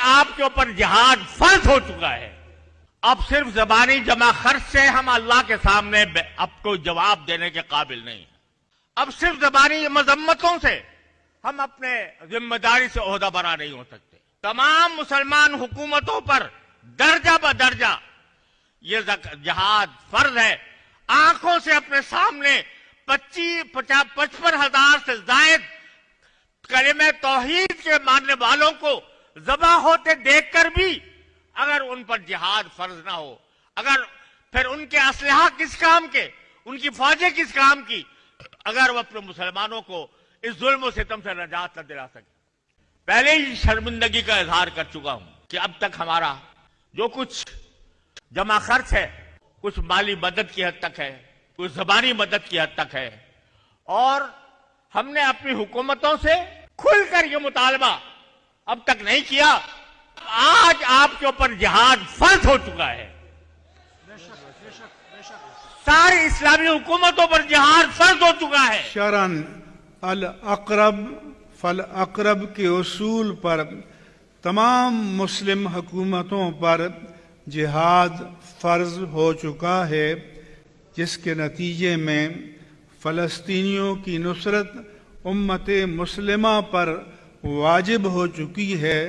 آپ کے اوپر جہاد فرض ہو چکا ہے. اب صرف زبانی جمع خرچ سے ہم اللہ کے سامنے اب کوئی جواب دینے کے قابل نہیں ہیں. اب صرف زبانی مذمتوں سے ہم اپنے ذمہ داری سے عہدہ برا نہیں ہو سکتے. تمام مسلمان حکومتوں پر درجہ بدرجہ یہ جہاد فرض ہے. آنکھوں سے اپنے سامنے 55,000 سے زائد کلمہ توحید کے ماننے والوں کو ذبح ہوتے دیکھ کر بھی اگر ان پر جہاد فرض نہ ہو، اگر پھر ان کے اسلحہ کس کام کے، ان کی فوجیں کس کام کی، اگر وہ اپنے مسلمانوں کو اس ظلم و ستم سے نجات نہ دلا سکے. پہلے ہی شرمندگی کا اظہار کر چکا ہوں کہ اب تک ہمارا جو کچھ جمع خرچ ہے کچھ مالی مدد کی حد تک ہے، کچھ زبانی مدد کی حد تک ہے، اور ہم نے اپنی حکومتوں سے کھل کر یہ مطالبہ اب تک نہیں کیا. آج آپ کے اوپر جہاد فرض ہو چکا ہے. ساری اسلامی حکومتوں پر جہاد فرض ہو چکا ہے. شرعاً الاقرب فالاقرب کے اصول پر تمام مسلم حکومتوں پر جہاد فرض ہو چکا ہے، جس کے نتیجے میں فلسطینیوں کی نصرت امت مسلمہ پر واجب ہو چکی ہے.